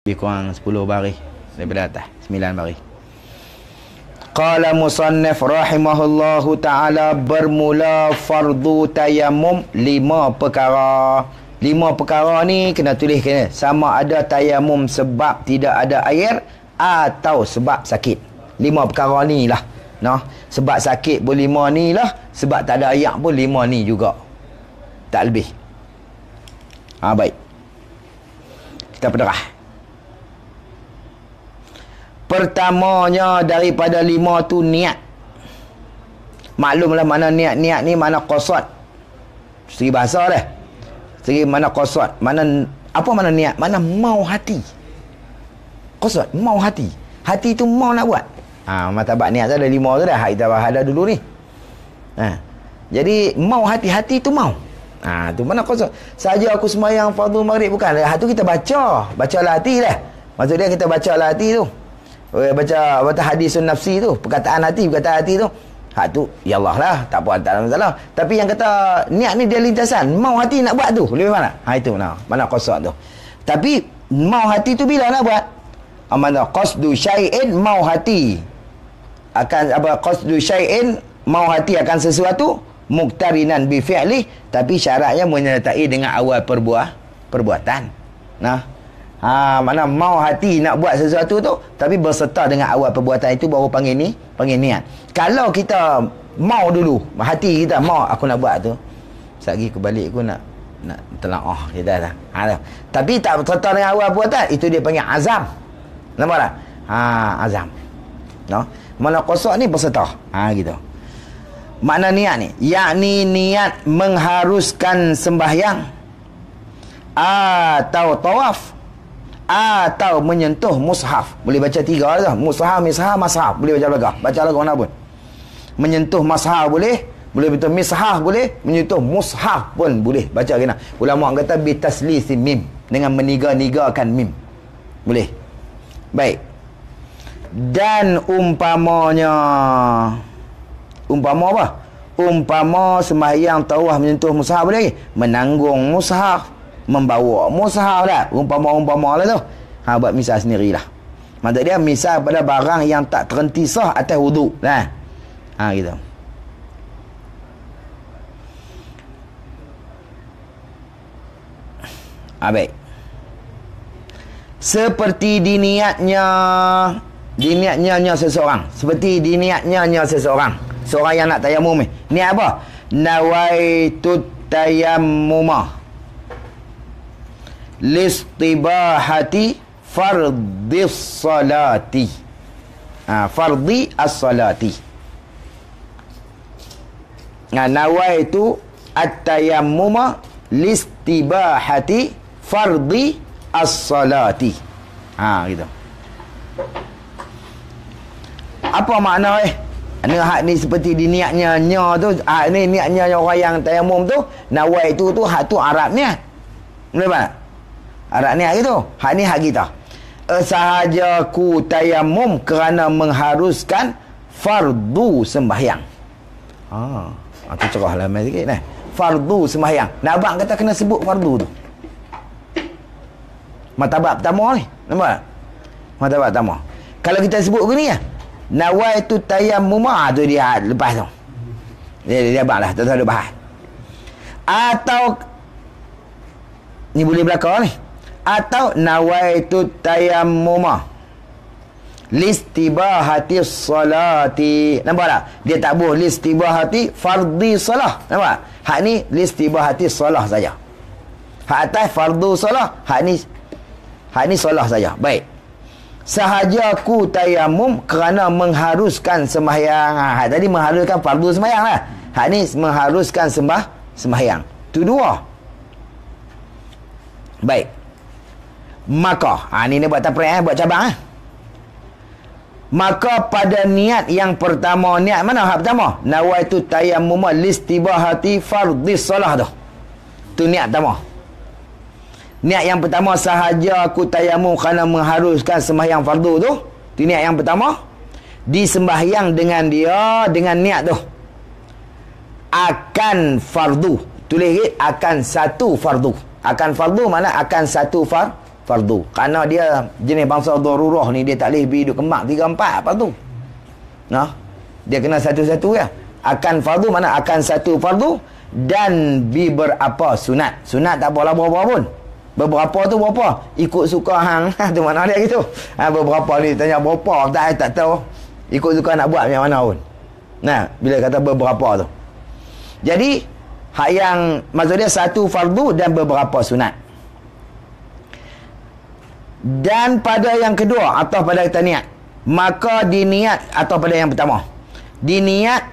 lebih kurang 10 baris daripada atas, 9 baris. Qala musannif rahimahullahu ta'ala, bermula fardu tayammum 5 perkara. 5 perkara ni kena tulis kena. Sama ada tayammum sebab tidak ada air atau sebab sakit. 5 perkara ni lah. Nah, sebab sakit pun 5 ni lah, sebab tak ada air pun 5 ni juga. Tak lebih. Baik. Kita penderah. Pertamanya daripada 5 tu niat. Maklumlah mana niat. Niat ni mana qasad. Segi bahasa dah. Segi mana qasad. Apa mana niat? Mana mau hati. Qasad, mau hati. Hati tu mau nak buat. Martabat niat tu ada 5 tu dah. Kita bahas dah dulu ni. Jadi mau hati tu mau. Tu mana qasad. Saja aku sembahyang fardu maghrib bukan. Tu kita baca. Bacalah hati dah. Maksudnya kita bacalah hati tu. Baca hadisun nafsi tu, perkataan hati tu. Hak tu ya Allah lah, tak apa, tak ada masalah. Tapi yang kata niat ni dia lintasan, mau hati nak buat tu, lebih mana? Itu mana qasad tu. Tapi mau hati tu bila nak buat? Mana qasdu syai'in, mau hati akan qasdu syai'in, mau hati akan sesuatu muqtarinan bi fi'li, tapi syaratnya menyertai dengan awal perbuatan. Mana mau hati nak buat sesuatu tu, tapi berserta dengan awal perbuatan itu, baru panggil niat. Kalau kita mau dulu, hati kita mau aku nak buat tu, sekali aku balik aku nak telaah kita dah. Tapi tak berserta dengan awal perbuatan, itu dia panggil azam. Nampak tak? Azam. Mana qasad ni berserta. Gitu. Makna niat ni, yakni niat mengharuskan sembahyang atau tawaf atau menyentuh mushaf. Boleh baca 3 dah. Mushaf, mishaf, mashaf. Boleh baca belakang. Baca lagu mana pun. Menyentuh mashaf boleh. Boleh betul mishaf boleh. Menyentuh mushaf pun boleh. Baca kena. Ulama kata bitaslisi mim. Dengan meniga-nigakan mim. Boleh. Baik. Dan umpamanya. Umpama apa? Umpama sembahyang tawaf menyentuh mushaf boleh. Menanggung mushaf. Membawa mushaf dah. Umpama lah tu. Buat misal sendirilah. Maksud dia misal pada barang yang tak terentisah atas wuduk. Gitu. Baik. Seperti diniatnya seseorang. Seperti diniatnya seseorang. Seorang yang nak tayammum ni. Niat apa? Nawaitut tayammumah listibahati fardis salati. Fardhi as-salati. Nawaitu at-tayammuma listibahati fardhi as-salati. Gitu. Apa makna hak ni seperti diniatnya tu. Ni niatnya orang yang tayammum tu. Nawaitu tu hak tu Arab niat. Boleh tak? Arab niat gitu. Hak ni hak kita. Sahaja ku tayammum kerana mengharuskan fardu sembahyang. Aku cerah lah main sikit nah. Fardu sembahyang. Nak abang kata kena sebut fardu tu. Martabat pertama ni. Nampak? Martabat pertama. Kalau kita sebut gini ya. Nawaitu tayammum tu dia lepas tu. Dia abang lah. Tak ada bahas. Atau ni boleh belakang ni. Atau nawaitu tayammuma listibahati salati. Nampak tak? Dia tak boleh listibahati fardhi salah. Nampak? Hak ni listibahati salah saja. Hak atas fardu salah. Hak ni salah saja. Baik. Sahaja ku tayammum kerana mengharuskan sembahyang. Hak tadi mengharuskan fardu sembahyang lah. Hak ni mengharuskan sembahyang. Tu dua. Baik. Maka ni buat taprek buat cabang Maka pada niat yang pertama, niat mana hak pertama? Nawaitu tayammum listibahati fardhis salah tu. Tu niat pertama. Niat yang pertama sahaja aku tayammum kerana mengharuskan sembahyang fardu tu. Tu niat yang pertama. Disembahyang dengan niat tu. Akan fardu. Tulis akan satu fardu. Akan fardu mana? Akan satu fardu. Kerana dia jenis bangsa darurah ni, dia tak boleh hidup kemak 3-4 fardu. Nah, dia kena satu-satu ya. Akan fardu mana akan satu fardu dan beberapa sunat. Sunat tak apalah berapa pun. Beberapa tu berapa? Ikut suka hang. Tu mana dia gitu. Beberapa ni tanya berapa tak tahu. Ikut suka nak buat macam mana pun. Nah, bila kata beberapa tu. Jadi hak yang maksud dia satu fardu dan beberapa sunat. Dan pada yang kedua atau pada kita niat, maka diniat atau pada yang pertama, diniat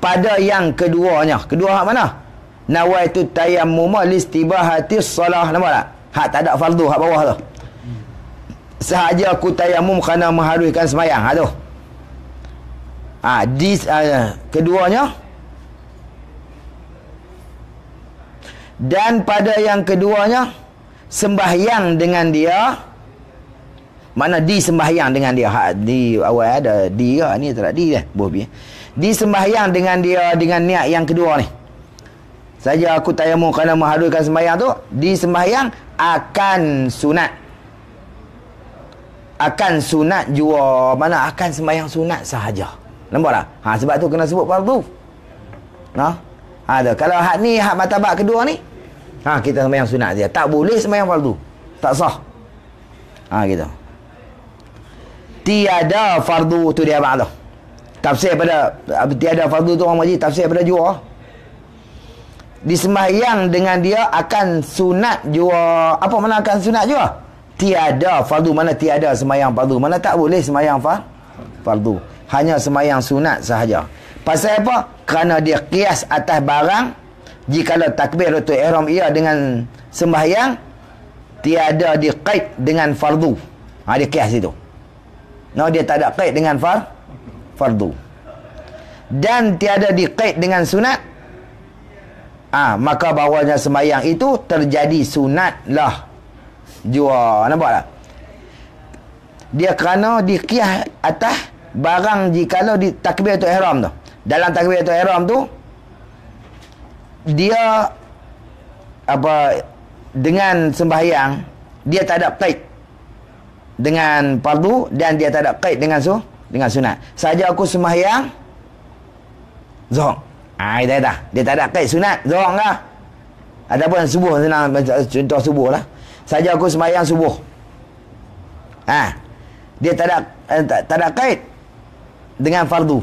pada yang keduanya. Kedua hak mana? Nawaitu tayammuma listibahatis salah. Nampak tak? Hak tak ada fardu, hak bawah tu. Sahaja aku tayammum kerana mengharuskan sembahyang. Hak tu. Keduanya. Dan pada yang keduanya, sembahyang dengan dia. Mana disembahyang dengan dia. Di awal ada di ke? Ni tak ada di dah. Disembahyang dengan dia dengan niat yang kedua ni. Saja aku tayammum kerana mengharuskan sembahyang tu, disembahyang akan sunat. Akan sunat jua. Mana akan sembahyang sunat sahaja. Nampak tak? Sebab tu kena sebut fardu. Nah. Kalau hak ni hak martabat kedua ni, kita sembahyang sunat dia. Tak boleh sembahyang fardu. Tak sah. Gitu. Tiada fardu tu dia abang tu. Tafsir pada tiada fardu tu orang majlis tafsir pada jua. Disembahyang dengan dia akan sunat jua. Apa mana akan sunat jua? Tiada fardu. Mana tiada sembahyang fardu. Mana tak boleh sembahyang fardu. Hanya sembahyang sunat sahaja. Pasal apa? Kerana dia qiyas atas barang. Jikalau takbiratul ihram ia dengan sembahyang, tiada diqaid dengan fardu. Dia qiyas itu. Dia tak ada qaid dengan fardu. Dan tiada diqaid dengan sunat. Maka bawanya sembahyang itu terjadi sunat lah jua. Nampak tak? Dia kerana diqiyas atas barang jikalau di takbiratul ihram tu. Dalam takbiratul ihram tu dia dengan sembahyang dia tak ada qaid dengan fardu dan dia tak ada qaid dengan sunat. Saja aku sembahyang zuhur. Dia tak ada qaid sunat zuhur lah. Adapun subuh senang contoh subuh lah. Saja aku sembahyang subuh. Dia tak ada qaid dengan fardu.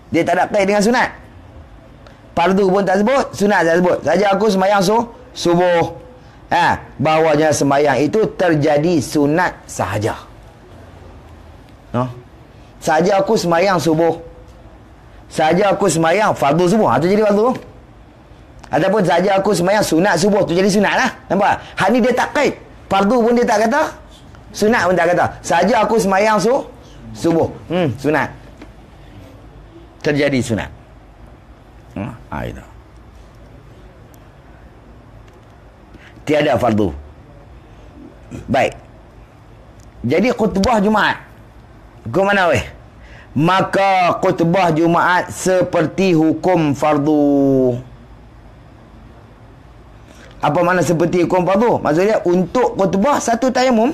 Dia tak ada qaid dengan sunat. Fardu pun tak sebut, sunat tak sebut. Saja aku sembahyang subuh. Bahawanya sembahyang itu terjadi sunat sahaja. Saja aku sembahyang subuh. Saja aku sembahyang fardu subuh. Itu jadi fardu. Ataupun saja aku sembahyang sunat subuh. Itu jadi sunat lah. Nampak? Hal ni dia tak qaid. Fardu pun dia tak kata. Sunat pun tak kata. Saja aku sembahyang subuh. Sunat. Terjadi sunat. Itu. Tiada fardu. Baik. Jadi khutbah Jumaat. Hukum mana weh? Maka khutbah Jumaat seperti hukum fardu. Apa makna seperti hukum fardu? Maksudnya untuk khutbah satu tayammum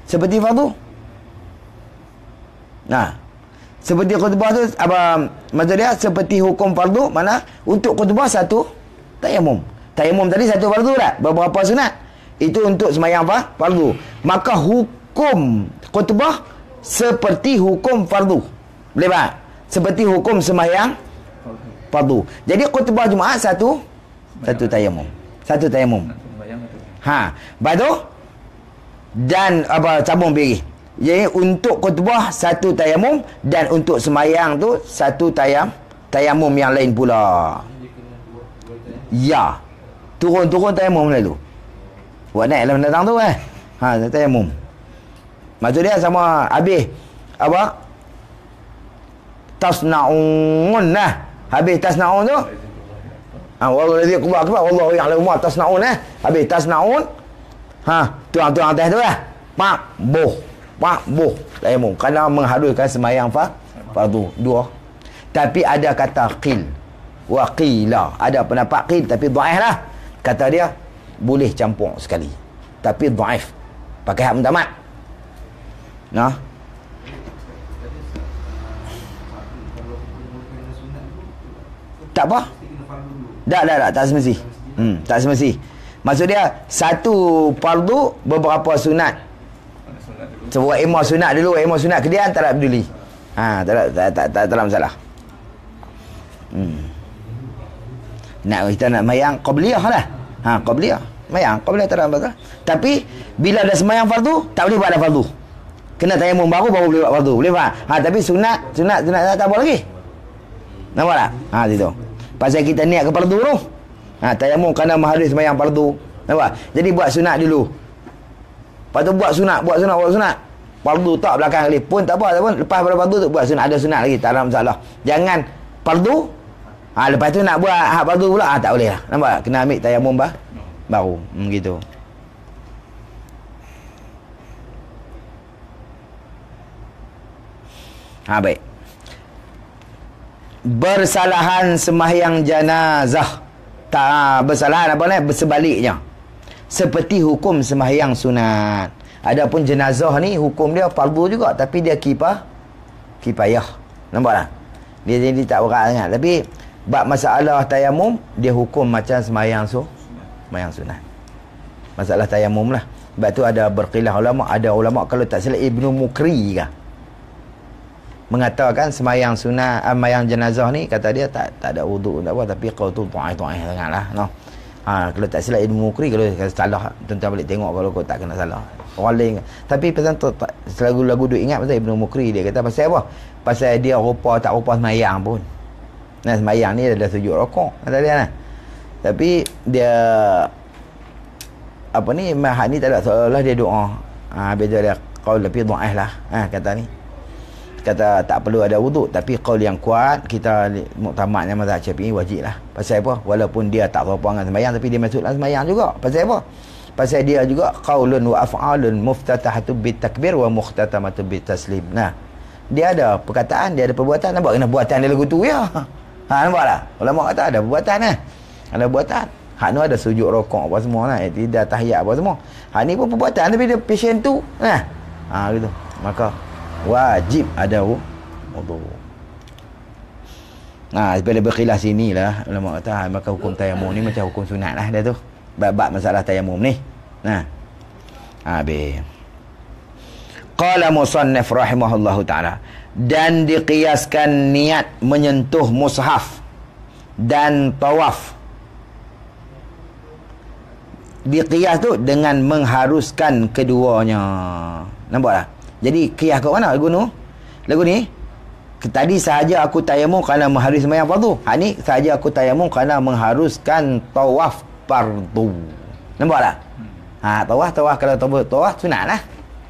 seperti fardu. Seperti khutbah tu maksud dia seperti hukum fardu, mana untuk khutbah satu tayammum. Tayammum tadi satu fardu tak? Beberapa sunat. Itu untuk sembahyang fardu. Maka hukum khutbah seperti hukum fardu. Boleh tak? Seperti hukum sembahyang fardu. Jadi khutbah Jumaat satu tayammum. Satu tayammum. Lepas tu dan sambung pergi. Jadi untuk khutbah satu tayammum dan untuk sembahyang tu satu tayammum yang lain pula. Ya. Turun-turun tayammum lalu. Buat naik dalam datang tu tayammum. Maksud dia sama habis tasna'un lah. Habis tasna'un tu wallahi akbar wallahu ya'lamu ma tasna'un habis tasna'un tuang-tuang atas tu lah. Pak boh tayammum kerana mengharuskan sembahyang fardu dua. Tapi ada kata qil wa qila, ada pendapat qil tapi dhaif lah. Kata dia boleh campur sekali. tapi dhaif. Pakai hak mutamat. Nah. Tak apa. Tak semesti. Tak semesti. Maksud dia satu fardu beberapa sunat. Sebuah imam sunat dulu, imam sunat kemudian tak peduli. Tak masalah. Kita nak mayang qabliyah lah. Qabliyah. Mayang qabliyah tak ada masalah. Tapi bila dah sembahyang fardu, tak boleh buat dah fardu. Kena tayamum baru boleh buat fardu. Boleh faham? Tapi sunat tak apa lagi. Nampak tak? Situ. Pasal kita niat ke fardu tu. Tayamum kerana mengharus sembahyang fardu. Nampak? Jadi buat sunat dulu. Lepas tu buat sunat. Fardu tak belakang kali pun tak apa pun. Lepas pada fardu tu buat sunat. Ada sunat lagi, tak ada masalah. Jangan fardu. Lepas tu nak buat hak fardu pula, tak boleh lah. Nampak? Kena ambil tayamum baru. Gitu. Baik. Bersalahan sembahyang janazah. Tak bersalahan apa ni? Bersebaliknya. Seperti hukum sembahyang sunat. Adapun jenazah ni hukum dia fardu juga, tapi dia kifayah. Nampak tak? Dia jadi tak berat sangat. Tapi bab masalah tayamum, dia hukum macam sembahyang sunat. Masalah tayamum lah. Sebab tu ada berqilah ulama. Ada ulama kalau tak silap Ibnu Mukri kah, mengatakan sembahyang sunat, sembahyang jenazah ni kata dia tak ada wuduk tak apa, tapi kau tu dhaif sangatlah. Kalau tak silap Ibnu Mukri, kalau salah tuan-tuan balik tengok kalau kau tak kena salah. Orang lain. Tapi pasal tu lagu-lagu duk ingat pasal Ibnu Mukri, dia kata pasal apa? Pasal dia rupa tak rupa sembahyang pun. Sembahyang ni ada sujud rukuk kata dia nah. Tapi dia apa ni, mahad ni tak ada, seolah dia doa. Habis dia qaul lebih dhaif lah. Kata ni. Kata tak perlu ada wuduk, tapi qaul yang kuat kita muktamadnya mazhab Syafi'i wajib lah. Pasal apa? Walaupun dia tak berapa dengan sembahyang, tapi dia masuk dalam sembahyang juga. Pasal apa? Pasal dia juga qaulun wa af'alun muftatahatu bitakbir wa mukhtatamatu bitaslim. Dia ada perkataan, dia ada perbuatan. Nampak kena buatan dia lagu tu ya. Nampak tak? Ulama kata ada perbuatan ada buatan. Hak ni ada sujud rokok apa semua lah, tidak tahiyat apa semua. Hak ni pun perbuatan, tapi dia patient tu gitu. Maka wajib ada wudu. Bila berkhilaf sini lah ulama kata maka hukum tayamum ni macam hukum sunat lah dia tu. Bab masalah tayamum ni. Habis. Qala musannif rahimahullahu ta'ala, dan diqiyaskan niat menyentuh mushaf dan tawaf. Diqiyas tu dengan mengharuskan keduanya. Nampak tak? Jadi qiyas kat mana lagu ni? Tadi sahaja aku tayamum kerana mengharus sembahyang fardu. Ni sahaja aku tayamum kerana mengharuskan tawaf fardu. Nampak tak? Tawaf kalau tawaf sunat lah.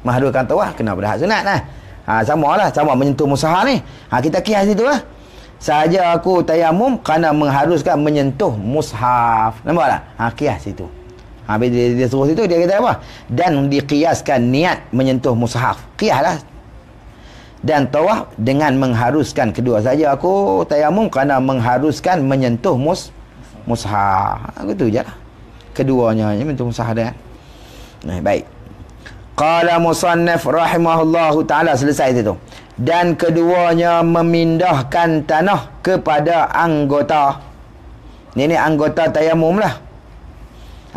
Mengharuskan tawaf kena pada hak sunat lah. Sama lah, sama menyentuh mushaf ni. Kita qiyas situ lah. Sahaja aku tayamum kerana mengharuskan menyentuh mushaf. Nampak tak? Qiyas situ. Habis dia suruh situ, dia kata apa? Dan diqiyaskan niat menyentuh mushaf. Qiyas lah. Dan tawaf dengan mengharuskan kedua saja aku tayamum kerana mengharuskan menyentuh mushaf. Gitu je lah. Keduanya menyentuh mushaf dia. Baik. Qala musannif rahimahullahu ta'ala, selesai situ. Dan keduanya memindahkan tanah kepada anggota. Ini anggota tayamum lah.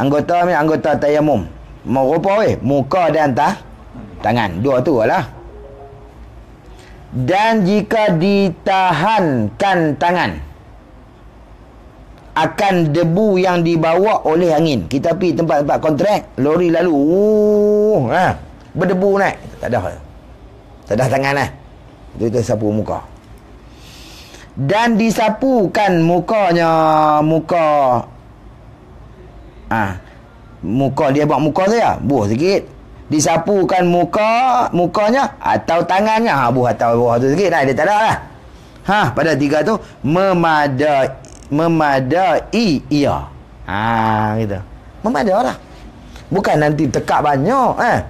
Anggota tayamum. Mau rupa muka dan tangan. Dua tu lah. Dan jika ditahankan tangan akan debu yang dibawa oleh angin. Kita pergi tempat-tempat kontrak, lori lalu. Berdebu naik. Tak ada tangan lah. Itu sapu muka. Dan disapukan mukanya. Muka dia buat muka saya buah sikit, disapukan mukanya atau tangannya buah atau buah tu sikit dia tak ada lah. Pada tiga tu memadai ia. Gitu. Memadai lah. Bukan nanti tekak banyak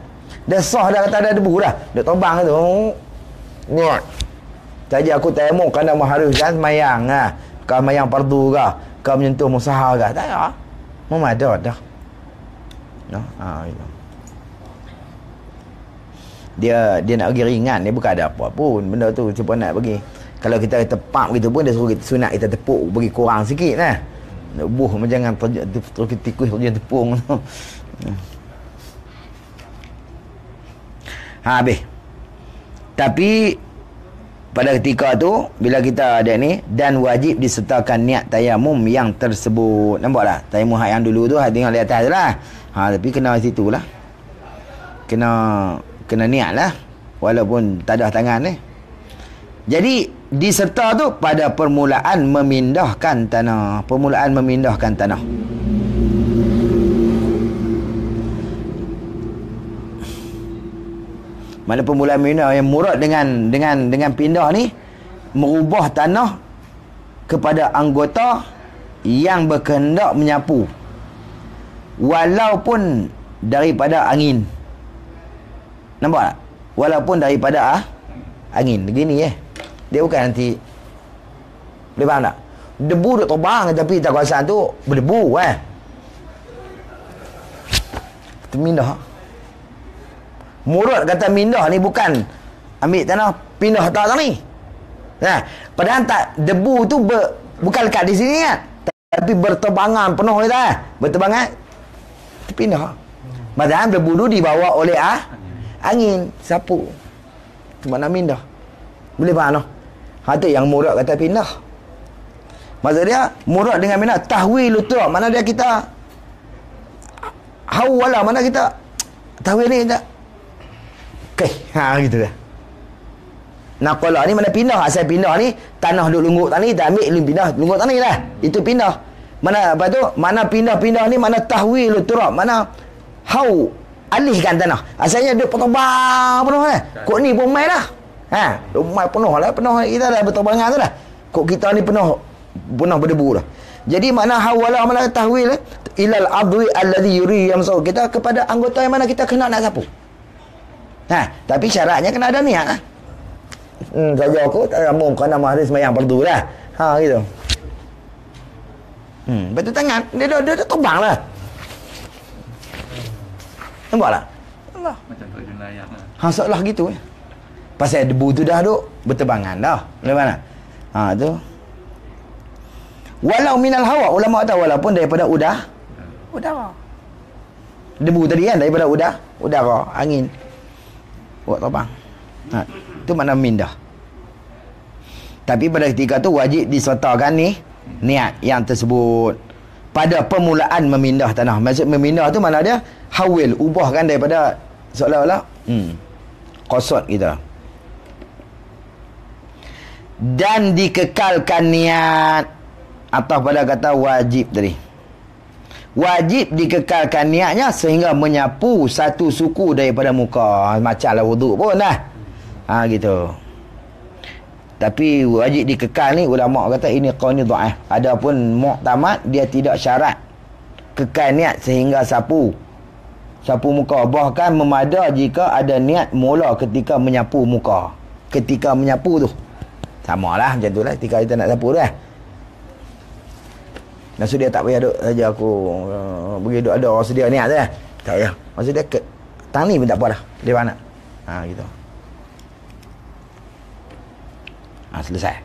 dah sah dah, kata ada debu dah, dia terbang tu. Buat saja aku tayamum kerana mengharuskan sembahyang kau sembahyang fardu ke, kau menyentuh mushaf ke, tak ada. Memadat dah. No? Gitu. Dia nak bagi ringan, dia bukan ada apa pun benda tu, cuma nak bagi. Kalau kita tepak begitu pun dia suruh kita sunat kita tepuk bagi kurang sikit lah. Nak buh jangan terus tikus terjun tepung tu. Habis. Tapi pada ketika tu bila kita ada ni, dan wajib disertakan niat tayamum yang tersebut. Nampak tak? Tayamum yang dulu tu tengok di atas je lah. Tapi kena situ lah. Kena niat lah. Walaupun tak ada tangan ni. Jadi diserta tu pada permulaan memindahkan tanah. Mana permulaan mindah yang murad dengan pindah ni, merubah tanah kepada anggota yang berkehendak menyapu walaupun daripada angin. Nampak tak? Walaupun daripada angin. Begini dia bukan nanti, boleh faham tak? Debu duk terbang tapi tak kawasan tu berdebu termindah. Murad kata mindah ni bukan ambil tanah pindah tak ni. Padahal tak, debu tu bukan lekat di sini kan, tapi berterbangan penuh kita berterbangan terpindah. Padahal debu tu dibawa oleh angin sapu. Tu makna mindah. Boleh faham tak? Tu yang murad kata pindah. Maksud dia murad dengan mindah tahwil lutur, mana dia kita hawala, mana kita tahwil ni tak. Gitu lah. Naqala ni mana pindah, asal pindah ni tanah duk lungut tani, dah ambil pindah lungut tani lah. Itu pindah. Mana apa tu? Mana pindah-pindah ni mana tahwil turab, mana alihkan tanah. Asalnya duk berterbang penuh lah. Kok ni pun mai dah. Duk mai penuh kita dah berterbangan tu dah. Kok kita ni penuh berdebu dah. Jadi mana hawala, mana tahwil ilal adwi alladhi yuri yamsau, kita kepada anggota yang mana kita kena nak sapu. Tapi syaratnya kena ada niat. Saja aku tak ramum kerana mahris sembahyang fardu lah. Gitu. Betul tangan dia terbang lah. Nampak tak? Allah. Macam terjun layang lah. Seolah gitu Pasal debu tu dah duk berterbangan dah. Boleh mana? Tu. Walau minal hawa, ulama kata walaupun daripada udara. Debu tadi kan daripada udara, angin. Buat terbang. Itu makna mindah. Tapi pada ketika tu wajib disertakan ni niat yang tersebut pada permulaan memindah tanah. Maksud memindah tu mana dia hawil, ubahkan daripada seolah-olah qasad kita. Dan dikekalkan niat atas pada kata wajib tadi. Wajib dikekalkan niatnya sehingga menyapu satu suku daripada muka. Macamlah wuduk pun dah. Gitu. Tapi wajib dikekal ni ulama kata ini qaul dhaif. Adapun mu'tamad dia tidak syarat kekal niat sehingga sapu muka. Bahkan memada jika ada niat mula ketika menyapu muka. Ketika menyapu tu samalah macam tu lah ketika kita nak sapu tu Maksud dia tak payah duk saja aku bagi duk ada orang sedia niat tu tak payah. Maksud dia tang ni pun tak apa dah. Dia mana? Gitu. Selesai.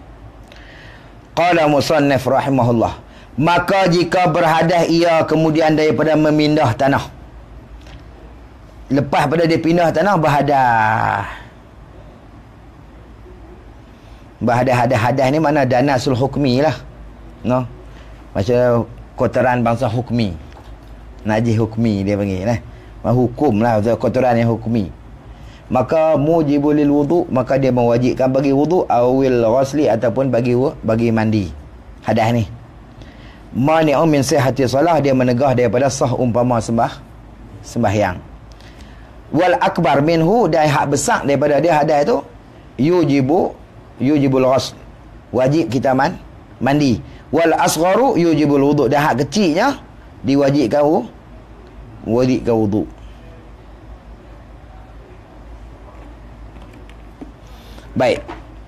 Qala musannif rahimahullah. Maka jika berhadas ia kemudian daripada memindah tanah. Lepas pada dia pindah tanah Berhadas ni mana danasul hukmi lah. Macam kotoran bangsa hukmi. Najis hukmi dia panggil hukum lah, kotoran yang hukmi. Maka mujibul lil wudu, maka dia mewajibkan bagi wudu awil ghusli ataupun bagi mandi. Hadas ni mani'un min sihhati salah, dia menegah daripada sah umpama sembahyang. Wal akbar minhu, dan hak besar daripada dia hadas tu yujibul ghusl, wajib kita mandi. Wal asgharu yujibul wudu, dan hak kecilnya diwajibkan wudu. Baik,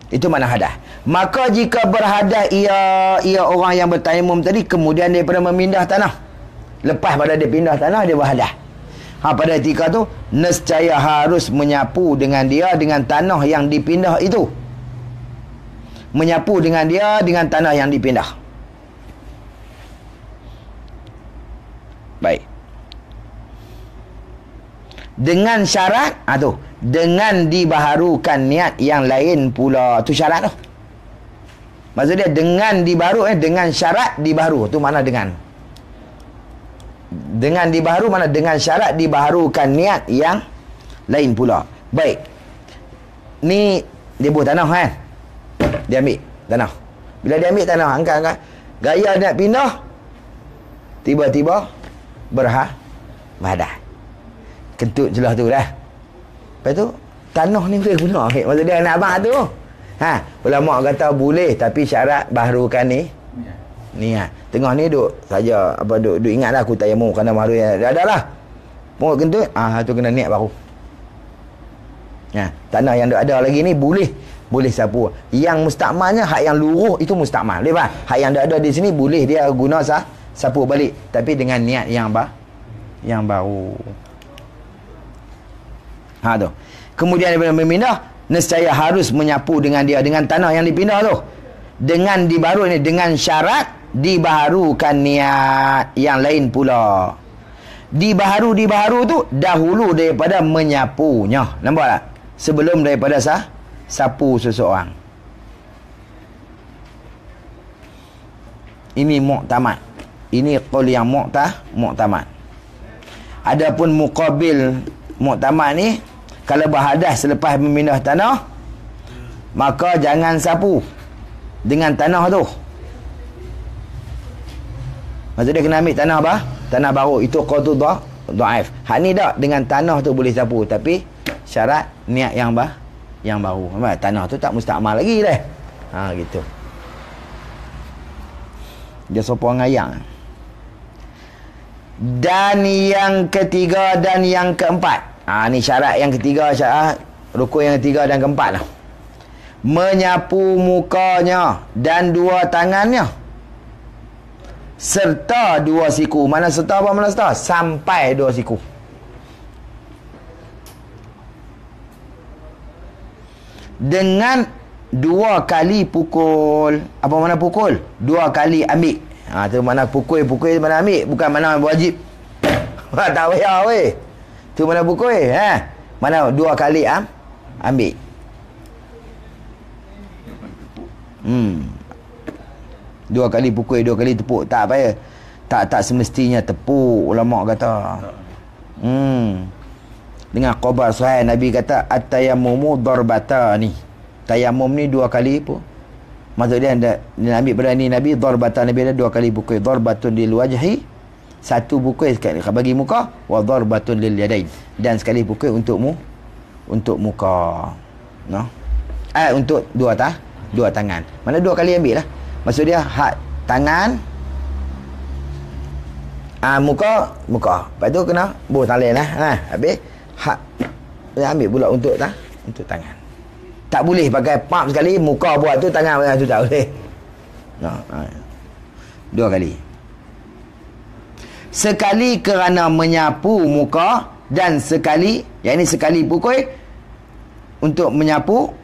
itu mana hadas. Maka jika berhadas ia orang yang bertayamum tadi kemudian daripada memindah tanah, lepas pada dia pindah tanah dia berhadas. pada ketika tu nescaya harus menyapu dengan dia dengan tanah yang dipindah itu. Menyapu dengan dia dengan tanah yang dipindah. Baik. Dengan syarat tu, dengan dibaharukan niat yang lain pula. Tu syarat tu. Maksud dia dengan dibaharu, dengan syarat dibaharu. Tu mana dengan dibaharu, mana dengan syarat dibaharukan niat yang lain pula. Baik. Ni dia buat tanah kan. Dia ambil tanah. Bila dia ambil tanah, angkat. Gaya nak pindah, tiba-tiba berhadas. Kentut celah tu dah. Lepas tu tanah ni boleh guna. Maksud dia nak abang tu. Ulama kata boleh, tapi syarat baharukan ni tengah ni duk saja duk ingatlah aku tayamum kerana baharu dah ada lah. Pungut kentut, tu kena niat baru. Tanah yang ada lagi ni boleh sapu. Yang mustakmalnya hak yang luruh itu mustakmal. Boleh tak? Hak yang ada di sini boleh dia guna sapu balik, tapi dengan niat yang baru. Tu. Kemudian daripada memindah, nescaya harus menyapu dengan dia dengan tanah yang dipindah tu. Dengan dibaharu ni dengan syarat dibaharukan niat yang lain pula. Dibaharu tu dahulu daripada menyapunya. Nampak tak? Sebelum daripada sapu seseorang. Ini muqtamad. Ini qaul yang muqtamad. Adapun muqabil muqtamad ni, kalau berhadas selepas memindah tanah, maka jangan sapu dengan tanah tu. Maksud dia kena ambil tanah tanah baru. Itu qaul tu dhaif. Hak ni tak, dengan tanah tu boleh sapu, tapi syarat niat yang baru. Tanah tu tak mustakmal lagi dah. Gitu. Dia sopong ayang. Dan yang ketiga dan yang keempat. Ni syarat yang ketiga, syarat rukun yang ketiga dan keempat lah. Menyapu mukanya dan dua tangannya serta dua siku. Mana serta apa mana serta? Sampai dua siku. Dengan dua kali pukul. Apa mana pukul? Dua kali ambil. Tu mana pukul mana ambil, bukan mana wajib. Tak payah weh. Tu mana pukul mana dua kali ambil. Dua kali pukul, dua kali tepuk. Tak payah. Tak semestinya tepuk, ulama kata. Dengan khabar sahih Nabi kata at-tayammumu darbatani. Tayamum ni dua kali pun. Maksud dia Nabi berani Nabi darbatan, Nabi ada dua kali pukul. Darbatun lil wajhi, satu pukul sekali bagi muka, wa darbatun lil yadain, dan sekali pukul untuk muka. Untuk dua tangan. Mana dua kali ambil lah. Maksud dia hak tangan, muka. Lepas tu kena buh talin lah. Habis hak dia ambil pula untuk tangan. Tak boleh pakai pump sekali, muka buat tu, tangan buat tu, tak boleh. Dua kali. Sekali kerana menyapu muka, dan sekali, yang ini sekali pukul untuk menyapu,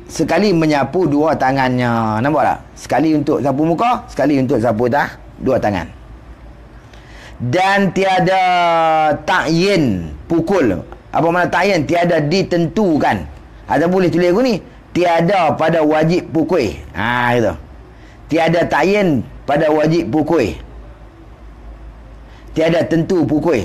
sekali menyapu dua tangannya. Nampak tak? Sekali untuk sapu muka, sekali untuk sapu dua tangan. Dan tiada ta'yin pukul. Apa makna ta'yin? Tiada ditentukan. Ada boleh tulis aku ni, tiada pada wajib pukul. Gitu. Tiada ta'yin pada wajib pukul. Tiada tentu pukul.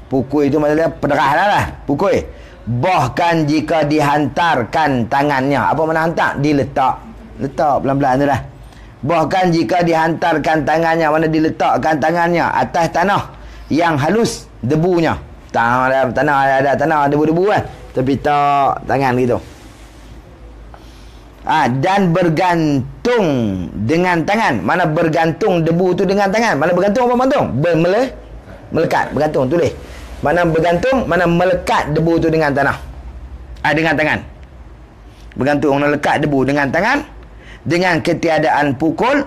Pukul itu maksudnya pederah lah. Pukul. Bahkan jika dihantarkan tangannya. Apa makna hantar? Diletak. Letak pelan-pelan tu dah. Bahkan jika dihantarkan tangannya, mana diletakkan tangannya atas tanah yang halus debunya. Tanah ada tanah debu-debu kan. Tapi tak tangan gitu. Dan bergantung dengan tangan. Mana bergantung debu tu dengan tangan? Mana bergantung apa bergantung? Melekat. Bergantung tulis. Mana bergantung, mana melekat debu tu dengan tanah. Dengan tangan. Bergantung melekat debu dengan tangan. Dengan ketiadaan pukul.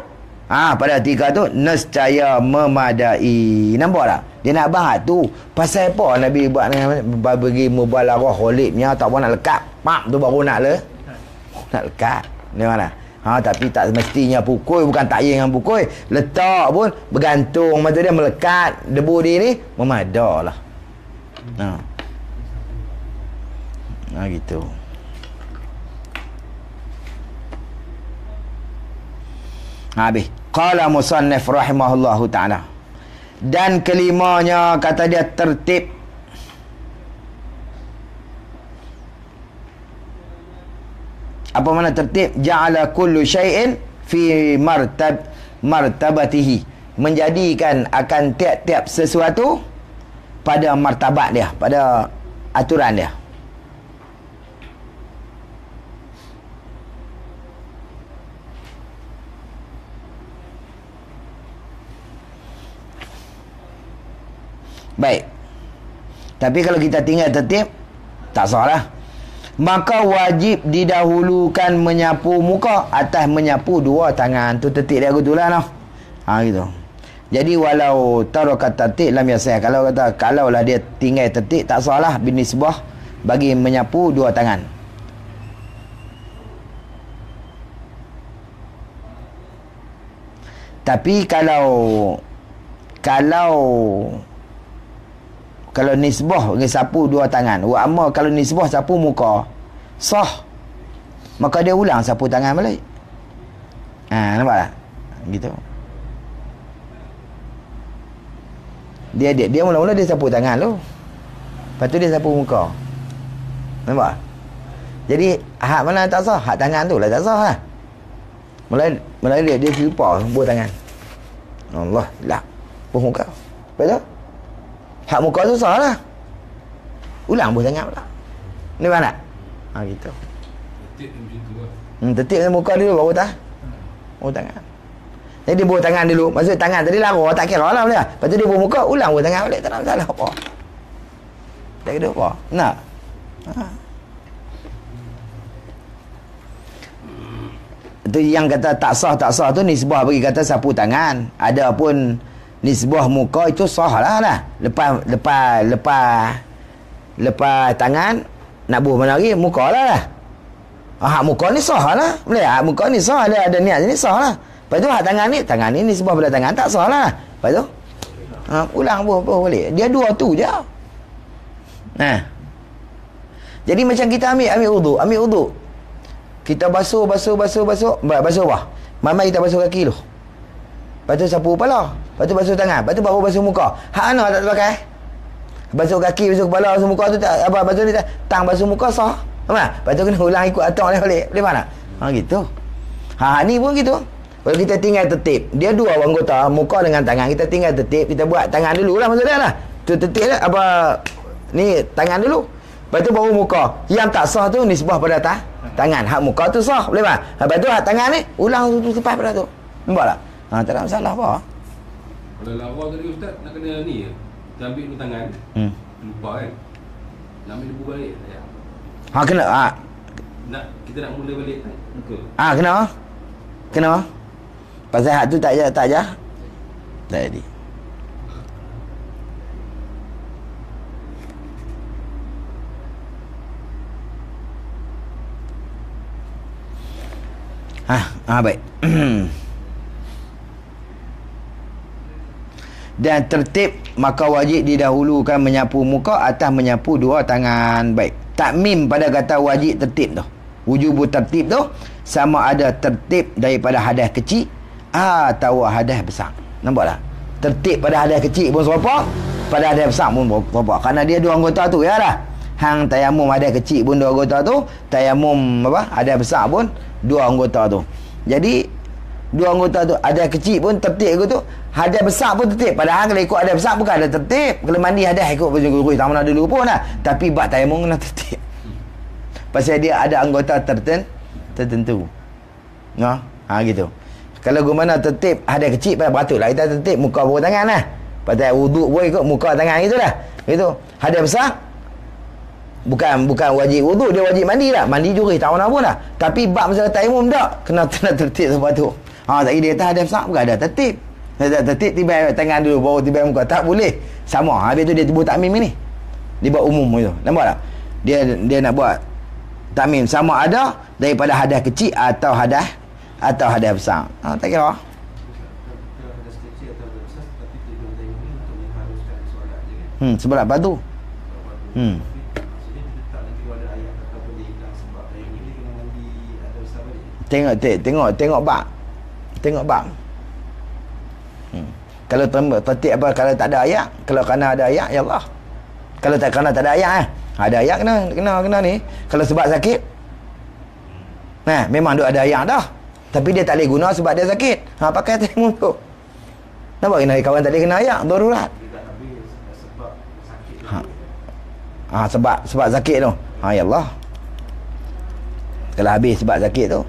Pada tiga tu nescaya memadai. Nampak tak? Dia nak bahas tu. Pasal apa Nabi buat bagi mubalarah kholidnya tak pun nak lekat. Mak tu baru nak nak lekat. Dia mana? Tapi tak semestinya pukul, bukan tak dengan pukul. Letak pun bergantung mata dia melekat. Debu dia ni memadah lah. Gitu. Habis. Qala musannif rahimahullahu ta'ala. Dan kelimanya kata dia tertib. Apa makna tertib? Ja'ala kullu syai'in fi martabatihi. Menjadikan akan tiap-tiap sesuatu pada martabat dia, pada aturan dia. Baik. Tapi kalau kita tinggal tertib, tak salah. Maka wajib didahulukan menyapu muka atas menyapu dua tangan. Tu tertib dia betulan lah. Gitu. Jadi walau taraka tertib lam yasah. Kalaulah dia tinggal tertib, tak salah binisbah bagi menyapu dua tangan. Tapi kalau nisbah bagi sapu dua tangan, wa amma kalau nisbah sapu muka sah, maka dia ulang sapu tangan balik. Nampak tak? Gitu. Dia mula-mula dia sapu tangan tu. Lepas tu dia sapu muka. Nampak? Jadi hak mana tak sah? Hak tangan tu lah tak sah lah. Mula dia lupa buah tangan. Allah lah. Buah muka. Betul? Hak muka tu sah lah. Ulang buah tangan pula. Ni mana? Gitu. Tertib muka dulu baru tak? Buah tangan. Jadi dia buah tangan dulu. Maksud tangan tadi lara, tak kira lah boleh. Lepas tu dia buah muka, ulang buah tangan balik. Tak ada masalah apa. Tak kira apa. Nak? Itu yang kata tak sah tu nisbah bagi kata sapu tangan. Ada pun nisbah muka itu sah lah. Lepas tangan nak buah mana lagi? Muka lah. Muka ni sah lah. Boleh? Muka ni sah. Ada niat ni sah lah. Lepas tu tangan ni nisbah pada tangan tak sah lah. Lepas tu ulang buah balik. Dia dua tu je. Jadi macam kita ambil wudu. Kita basuh. Basuh apa? Mama kita basuh kaki tu. Lepas tu sapu kepala. Lepas tu basuh tangan. Lepas tu baru basuh muka. Hak mana tak terpakai? Basuh kaki, basuh kepala, basuh muka tu tak apa. Basuh ni tang basuh muka sah. Lepas tu kena ulang ikut atas dia balik. Boleh mana? Gitu. Ni pun gitu. Kalau kita tinggal tertib, dia dua anggota, muka dengan tangan. Kita tinggal tertib, kita buat tangan dulu lah maksudnya lah. Tu tertib lah. Ni tangan dulu. Lepas tu baru muka. Yang tak sah tu nisbah pada tangan. Hak muka tu sah. Boleh tak? Lepas tu hak tangan ni ulang tu lepas pada tu. Nampak tak? Tak ada masalah apa. Kalau lawa tadi Ustaz nak kena ni je. Kita ambil dulu tangan. Lupa kan. Nak ambil debu balik tak payah. Kena. Kita nak mula balik muka. Kena. Pasal hak tu tak je. Tak jadi. Baik. Dan tertib maka wajib didahulukan menyapu muka atas menyapu dua tangan. Baik. Takmim pada kata wajib tertib tu. Wujubu tertib tu sama ada tertib daripada hadas kecil atau hadas besar. Nampak tak? Tertib pada hadas kecil pun serupa, pada hadas besar pun serupa. Kerana dia dua anggota tu ya lah. Hang tayamum hadas kecil pun dua anggota tu, tayamum hadas besar pun dua anggota tu. Jadi dua anggota tu hadas kecil pun tertib tu, hadas besar pun tertib. Padahal kalau ikut hadas besar bukan ada tertib. Kalau mandi hadas ikut baju gurui tak mana dulu pun lah. Tapi bab tayamum kena tertib. Pasal dia ada anggota tertentu. Gitu. Kalau gimana tertib hadas kecil patutlah kita tertib muka baru tangan lah. Pasal wuduk pun ikut muka tangan gitu lah. Gitu. Hadas besar bukan wajib wuduk, dia wajib mandi lah. Mandi juri tak mana pun lah. Tapi bab masalah tayamum tak kena tertib sebab tu. Tak kira dia kata hadas besar bukan ada tertib. Tertib tiba tangan dulu baru tiba muka. Tak boleh. Sama. Habis tu dia tubuh takmim ni. Dia buat umum tu. Nampak tak? Dia nak buat takmim sama ada daripada hadas kecil atau hadas besar. Tak kira. Sebab apa tu? Tengok bab. Kalau tertib apa, kalau tak ada ayat, kalau kena ada ayat, ya Allah. Kalau tak kena tak ada ayat ada ayat kena ni. Kalau sebab sakit, memang ada ayat dah. Tapi dia tak boleh guna sebab dia sakit. Pakai tayamum tu. Nampak kena kawan tak boleh kena ayat, darurat. Sebab sakit tu. Ya Allah. Kalau habis sebab sakit tu.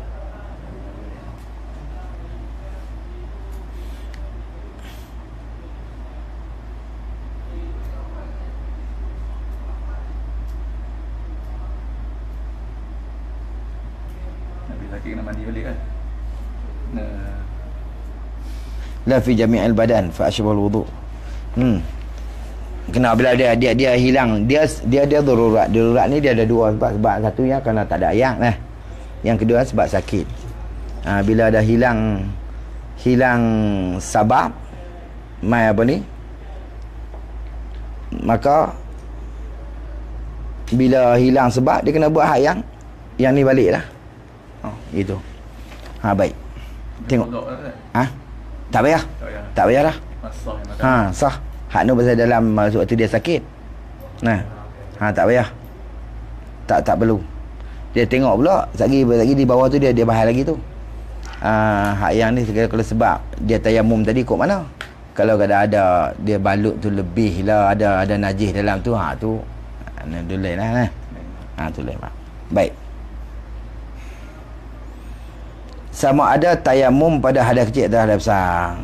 Kena mandi balik kan. La fi jami'il badan fa ashbahul wudu. Kena bila dia hilang, dia darurat. Darurat ni dia ada dua sebab satu yang kerana tak ada ayat lah. Yang kedua sebab sakit. Bila ada hilang sabab mai apa ni, maka bila hilang sebab dia kena buat hak yang ni balik lah. Itu. Baik. Tengok. Tak payah. Tak payah dah. Sah. Hak nu pasal dalam waktu dia sakit. Tak payah. Tak perlu. Dia tengok pula lagi di bawah tu dia bahas lagi tu. Hak yang ni kalau sebab dia tayamum tadi kok mana? Kalau ada dia balut tu lebih lah, ada najis dalam tu, tu lain lah. Tu lain. Baik. Sama ada tayamum pada hadas kecil atau hadas besar,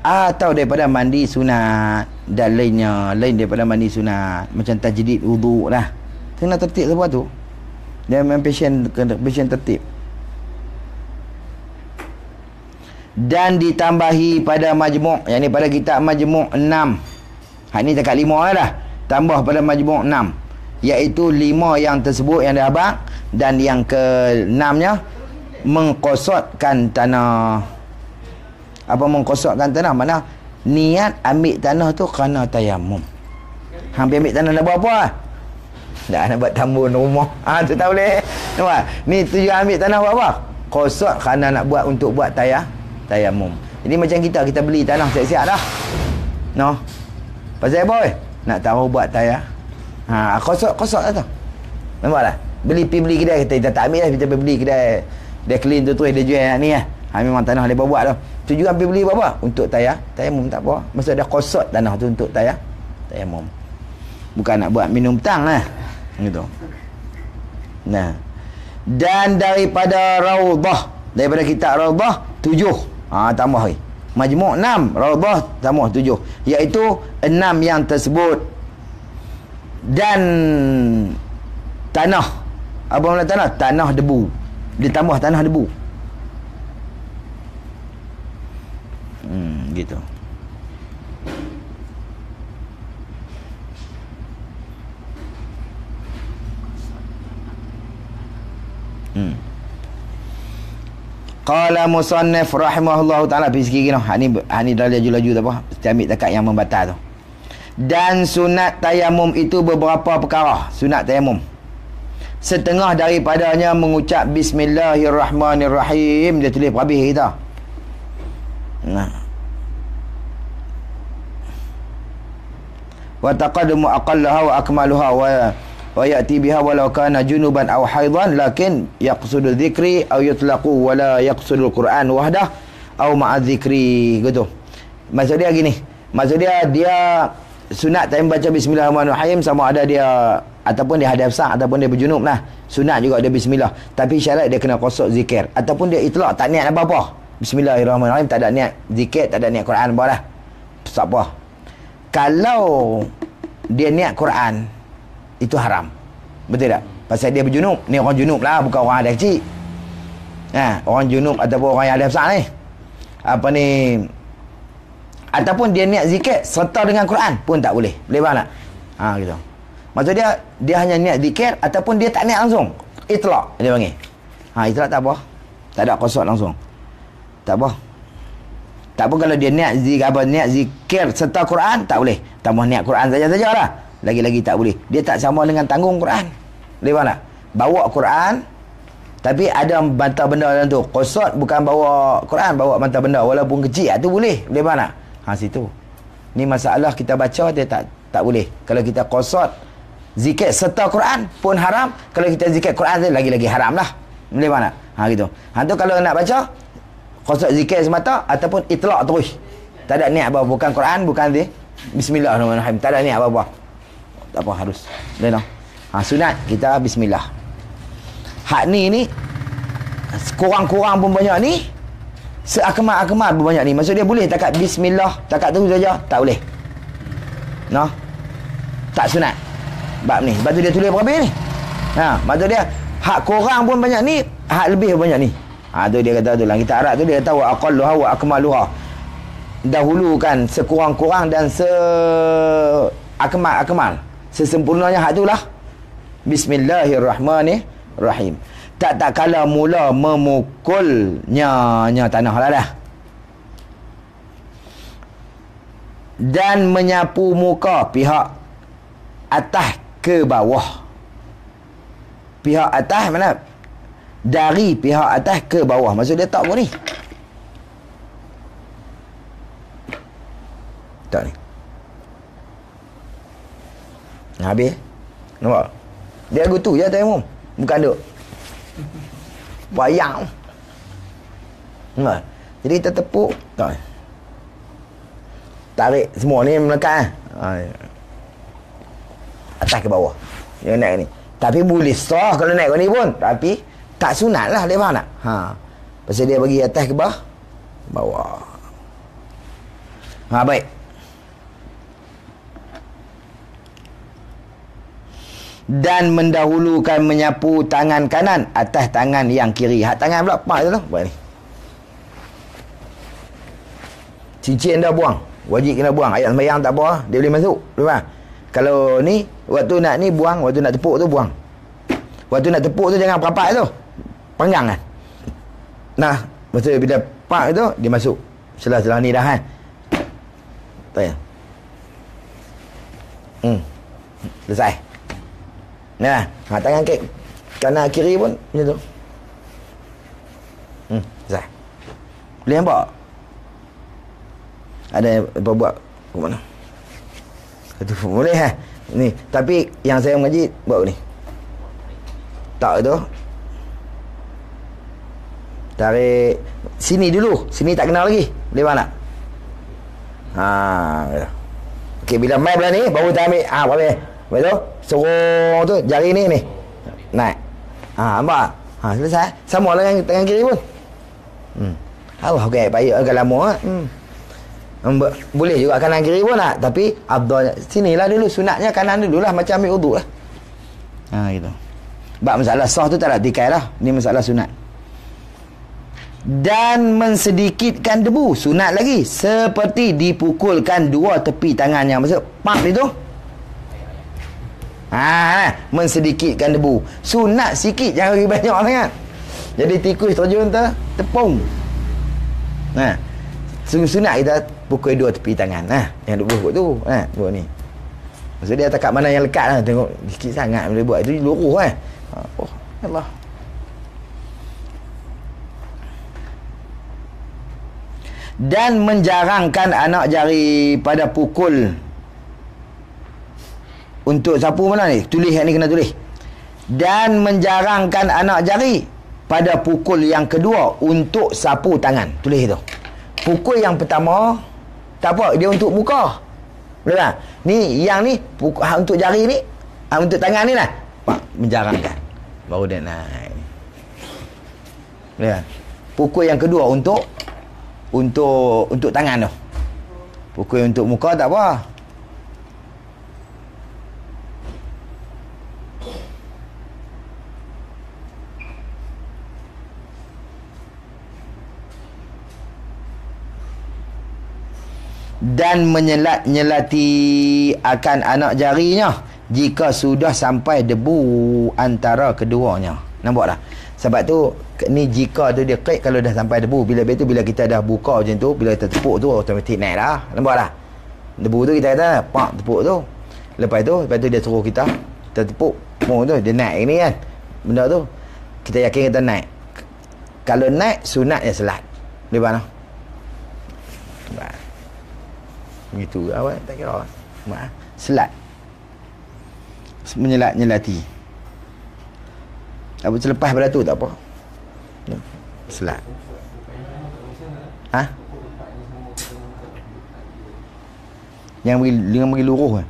atau daripada mandi sunat dan lain daripada mandi sunat, macam tajdid wuduk lah. Kena tertib sebab tu. Dia memang patient tertib. Dan ditambahi pada majmuk, yang ni pada kitab majmuk 6. Hak ni cakap 5 lah. Tambah pada majmuk 6, iaitu 5 yang tersebut yang dah abang, dan yang ke-6-nya mengkosotkan tanah. Apa mengkosotkan tanah? Mana niat ambil tanah tu kerana tayamum. Hampir ambil tanah nak buat apa? Nak buat tambun rumah. Tu tak boleh. Nampak? Ni tujuan ambil tanah buat apa? Kosot kerana nak buat untuk buat tayamum. Jadi macam kita beli tanah siap-siap dah. Pasal apa? Nak tahu buat kosot lah tu. Nampak tak? Beli kedai, kita tak ambil lah, kita beli kedai. Dia clean tu dia jual ni lah. Memang tanah dia buat tu. Tujuan pergi beli apa? Untuk tayamum, tak apa. Maksud dah kosot tanah tu untuk tayamum. Bukan nak buat minum tang lah. Gitu. Dan daripada Raudhah, daripada kitab Raudhah 7. Tambah lagi. Majmuk 6, Raudhah tambah 7. Iaitu 6 yang tersebut. Dan tanah. Apa makna tanah? Tanah debu. Ditambah tanah debu. Gitu. Qala musannif rahimahullahu ta'ala, pergi sikit gini. Ni dah laju-laju tak apa. Mesti ambil takat yang membatal tu. Dan sunat tayamum itu beberapa perkara. Sunat tayamum, setengah daripadanya mengucap Bismillahirrahmanirrahim. Dia tulis habis kita. Wa taqaddamu aqallaha wa akmaluha wa ya'ti biha walau kana junuban aw haidan, lakin yaqsudu dzikri aw yutlaqu wa la yaqsudu al-Quran wahdah aw ma'a dzikri. Gitu. Maksud dia gini. Maksud dia sunat time baca Bismillahirrahmanirrahim sama ada dia ataupun dia hadas besar ataupun dia berjunub lah. Sunat juga dia bismillah. Tapi syarat dia kena kosot zikir. Ataupun dia itlaq, tak niat apa-apa. Bismillahirrahmanirrahim, tak ada niat zikir, tak ada niat Quran apa lah. Tak apa. Kalau dia niat Quran, itu haram. Betul tak? Pasal dia berjunub. Ni orang junub lah, bukan orang hadas kecil. Orang junub ataupun orang yang hadas besar ni. Ataupun dia niat zikir serta dengan Quran pun tak boleh. Boleh faham tak? Gitu. Maksud dia hanya niat zikir ataupun dia tak niat langsung. Itlaq dia panggil. Itlaq tak apa. Tak ada qasad langsung. Tak apa. Tak apa kalau dia niat zikir serta Quran tak boleh. Tambah niat Quran saja-sajalah. Lagi-lagi tak boleh. Dia tak sama dengan tanggung Quran. Boleh faham tak? Bawa Quran tapi ada bantah benda dalam tu. Qasad bukan bawa Quran, bawa bantah benda walaupun kecil, tu boleh. Boleh faham tak? Situ. Ni masalah kita baca dia tak boleh. Kalau kita qasad zikir serta Quran pun haram. Kalau kita zikir Quran tu lagi-lagi haram lah. Boleh faham tak? Gitu. Tu kalau nak baca qasad zikir semata ataupun itlaq terus. Tak ada niat apa, bukan Quran, bukan dia. Bismillahirrahmanirrahim. Tak ada niat apa-apa. Tak apa harus. Boleh tak? Sunat kita bismillah. Hak ni kurang-kurang pun banyak ni. Seakmal-akmal pun banyak ni. Maksud dia boleh takat bismillah, takat tu saja, tak boleh. Tak sunat. Bab ni. Sebab tu dia tulis berapa ni? Maksud dia hak kurang pun banyak ni, hak lebih pun banyak ni. Tu dia kata tu lah. Kita Arab tu dia kata wa aqalluha wa akmaluha. Dahulukan sekurang-kurang dan seakmal-akmal. Sesempurnanya hak tu lah. Bismillahirrahmanirrahim. Tak kala mula memukulnya tanah lah dah. Dan menyapu muka pihak atas ke bawah. Pihak atas mana? Dari pihak atas ke bawah. Maksud dia tak apa ni? Tak ni. Habis. Nampak? Dia lagu tu je tayamum. Bukan duk bayang. Jadi kita tepuk. Tarik semua ni melekat. Atas ke bawah. Dia naik ni. Tapi boleh sah kalau naik ke ni pun. Tapi tak sunat lah. Dia faham tak? Pasal dia bagi atas ke bawah. Baik. Dan mendahulukan menyapu tangan kanan atas tangan yang kiri. Hak tangan pula pak tu. Buat ni. Cincin dah buang. Wajib kena buang. Ayat sembahyang tak apa. Dia boleh masuk. Betul. Kalau ni, waktu nak ni buang. Waktu nak tepuk tu buang. Waktu nak tepuk tu jangan perapat tu. Penggang kan. Maksudnya bila pak tu, dia masuk. Selah-selah ni dah kan. Tak payah. Selesai. Tangan kek kanan kiri pun macam tu. Selesai. Boleh nampak? Ada apa buat ke mana? Itu boleh ni. Tapi yang saya mengaji buat ni. Tak tu. Tarik sini dulu. Sini tak kenal lagi. Boleh faham tak? Okey, bila mai belah ni baru kita ambil boleh. Betul? Sorong tu jari ni naik. Nampak? Selesai. Sama lah dengan tangan kiri pun. Allah okey, baik agak lama boleh juga kanan kiri pun nak, tapi afdal sinilah dulu, sunatnya kanan dululah, macam ambil wuduk lah. Gitu. Bab masalah sah tu tak nak tikai lah. Ni masalah sunat. Dan mensedikitkan debu, sunat lagi, seperti dipukulkan dua tepi tangannya. Maksud pak itu mensedikitkan debu. Sunat sikit, jangan bagi banyak sangat. Jadi tikus terjun tepung. Sunat kita pukul dua tepi tangan. Yang duk buat tu. Buat ni. Maksud dia takat mana yang lekat lah. Tengok sikit sangat boleh buat. Itu luruh Allah. Dan menjarangkan anak jari pada pukul. Untuk sapu mana ni? Tulis yang ni kena tulis. Dan menjarangkan anak jari pada pukul yang kedua untuk sapu tangan. Tulis itu. Pukul yang pertama tak apa, dia untuk muka. Boleh tak? Ni yang ni untuk jari ni, untuk tangan ni lah. Menjarangkan. Baru dia naik. Boleh tak? Pukul yang kedua untuk tangan tu. Pukul untuk muka tak apa. dan menyelat-nyelati akan anak jarinya jika sudah sampai debu antara keduanya. Nampak tak? Sebab tu ni jika tu dia kait kalau dah sampai debu. Bila kita dah buka macam tu, bila kita tepuk tu automatik naik dah. Nampak tak? Debu tu kita kata pak tepuk tu. Lepas tu dia suruh kita tepuk tu dia naik ni kan. Benda tu kita yakin kita naik. Kalau naik sunat ya selat. Boleh mana? Begitu awak tak kira. Selat. Menyelat-nyelati. Apa selepas pada tu tak apa. Selat. Ha? Jangan bagi luruh.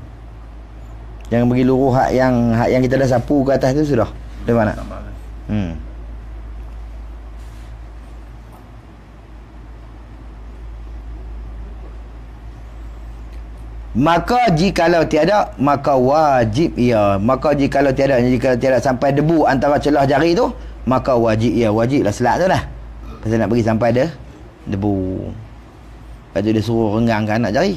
Jangan bagi luruh hak yang kita dah sapu ke atas tu sudah. Dari mana? Maka jikalau tiada, maka wajib ia. Maka jikalau tiada sampai debu antara celah jari tu, maka wajib ia. Wajiblah selat tu lah. Pasal nak pergi sampai ada debu. Lepas tu dia suruh renggangkan anak jari.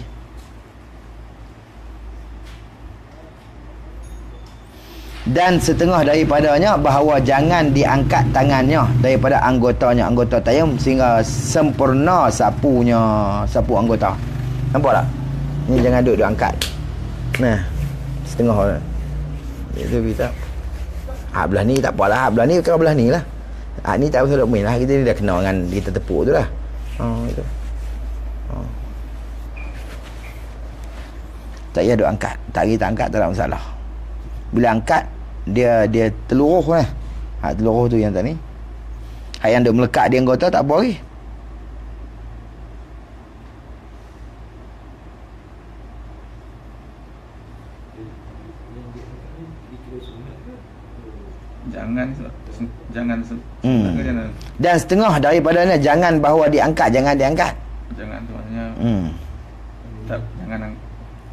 Dan setengah daripadanya bahawa jangan diangkat tangannya daripada anggota tayamum sehingga sempurna sapu anggota. Nampak tak? Ni jangan duduk angkat. Nah, setengah orang. Itu kita. Belah ni tak apalah. Belah ni kalau belah ni lah. Ni tak usah duk main lah. Kita ni dah kena dengan kita tepuk tu lah. Itu. Tak payah duk angkat. Tak kita angkat tak ada masalah. Bila angkat dia teluruh lah. Teluruh tu yang tadi. Yang duk melekat di anggota tak apa lagi. Jangan dan setengah daripadanya jangan bahawa diangkat. Jangan tu maksudnya tak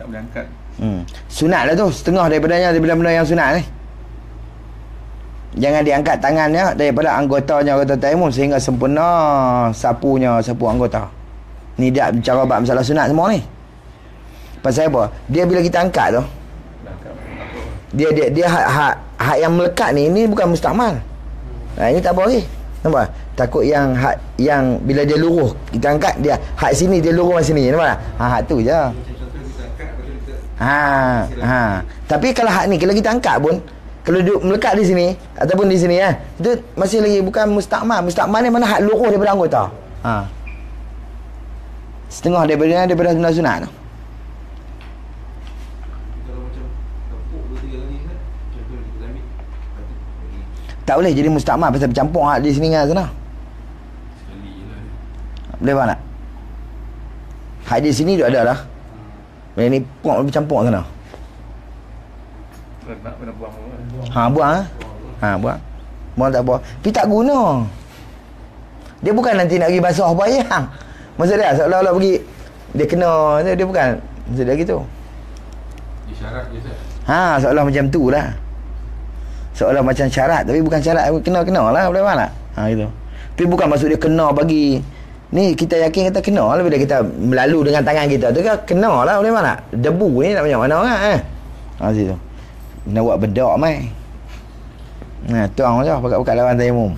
boleh angkat. Sunat lah tu. Setengah daripadanya benda-benda yang sunat ni. Jangan diangkat tangannya daripada anggota tayamum sehingga sempurna sapu anggota. Ni dia bicara bab masalah sunat semua ni. Pasal apa? Dia bila kita angkat tu, dia hak yang melekat ni bukan mustakmal. Ini tak apa lagi. Nampak? Takut yang bila dia luruh kita angkat dia hak sini dia luruh sini. Nampak? Hak tu je. Tapi kalau hak ni kalau kita angkat pun kalau duduk melekat di sini ataupun di sini itu masih lagi bukan mustakmal. Mustakmal ni mana hak luruh daripada anggota. Setengah daripada sunat tu. Tak boleh jadi mustakmal pasal bercampur hak di sini dengan sana. Boleh apa nak? Hak di sini tu ada dah. Yang ni puak bercampur sana. Kena buang. Buang. Buang tak apa. Tapi tak guna. Dia bukan nanti nak pergi basuh bayang. Maksud dia seolah-olah pergi dia kena dia bukan. Maksud dia gitu. Isyarat je Ustaz. Seolah macam tu lah. Seolah macam syarat tapi bukan syarat, kena lah, boleh mana? Gitu. Tapi bukan maksud dia kena bagi ni kita yakin kita kena lah bila kita melalu dengan tangan kita tu kan kena lah, boleh mana? Debu ni nak macam mana kan? Situ. Nak buat bedak mai. Tuang je pakat-pakat lawan tayamum.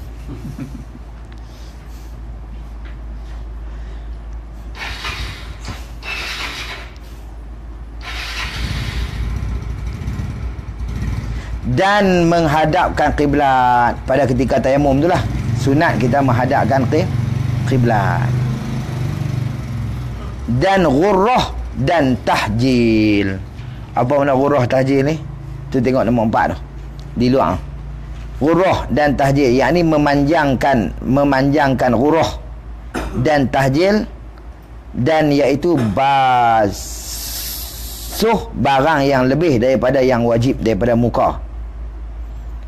Dan menghadapkan kiblat pada ketika tayamum itulah sunat kita menghadapkan kiblat. Dan ghurrah dan tahjil. Apa makna ghurrah tahjil ni? Tu tengok nombor 4 tu di luar. Ghurrah dan tahjil yakni memanjangkan ghurrah dan tahjil dan iaitu basuh barang yang lebih daripada yang wajib daripada muka.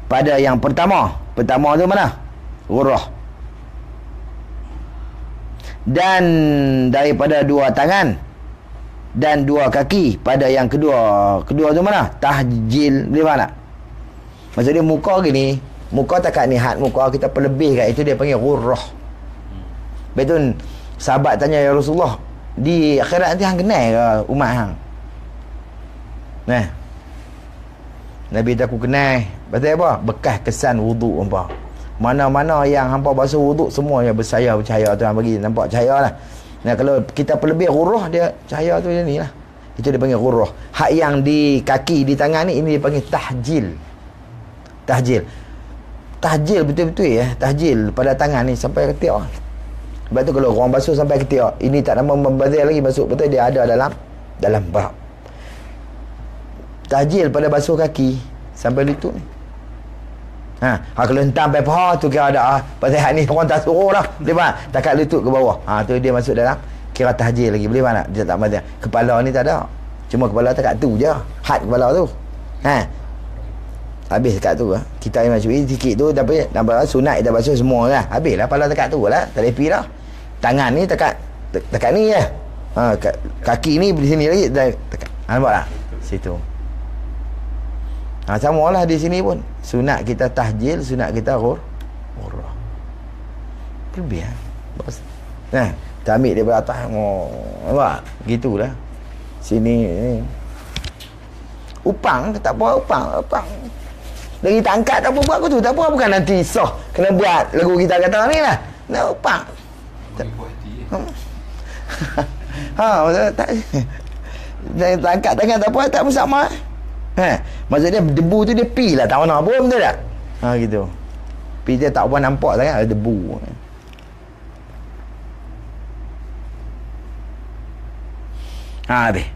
Pada yang pertama tu mana? Ghurrah. Dan daripada 2 tangan dan 2 kaki pada yang kedua tu mana? Tahjil. Di mana? Maksud dia muka gini, muka takat ni had muka kita perlebih kat itu dia panggil ghurrah. Betul. Sahabat tanya ya Rasulullah, Di akhirat nanti hang kenal ke umat hang. Nah. Nabi tak aku kenal. Pasal apa? Bekas kesan wuduk hampa. Mana-mana yang hampa basuh wuduk semuanya bercahaya tu hang bagi nampak cahaya lah. Nah kalau kita perlebih huruf dia cahaya tu macam ni lah. Itu dia panggil huruf. Hak yang di kaki, di tangan ni ini dipanggil tahjil. Tahjil betul-betul ya. Tahjil pada tangan ni sampai ketiak. Sebab tu kalau orang basuh sampai ketiak, ini tak nama membazir lagi basuh, betul dia ada dalam bab. Tahjil pada basuh kaki sampai lutut ni. Kalau hentam sampai paha tu kira ada pasal hak ni orang tak suruh dah. Boleh faham? Takat lutut ke bawah. Tu dia masuk dalam kira tahjil lagi. Boleh faham tak? Dia tak mazir. Kepala ni tak ada. Cuma kepala takat tu je. Had kepala tu. Habis dekat tu lah. Kita macam ni sikit tu tapi nampak sunat kita basuh semua lah. Habis lah kepala dekat tu lah. Tak lepi dah. Tangan ni dekat ni je. Kaki ni di sini lagi dekat. Nampak tak? Situ. Sama lah di sini pun. Sunat kita tahjil, sunat kita hurrah. Lebih bagus. Kita ambil daripada atas. Nampak? Gitulah. Sini ni. Upang tak apa, upang. Lagi tak angkat tak apa buat aku tu. Tak apa, bukan nanti soh kena buat lagu kita kata ni lah. Nak upang. Maksudnya tak angkat tangan tak apa, tak bersama. Maksudnya debu tu dia pi lah tak warna pun, betul tak? Gitu. Pi dia tak apa nampak sangat ada debu. Habis.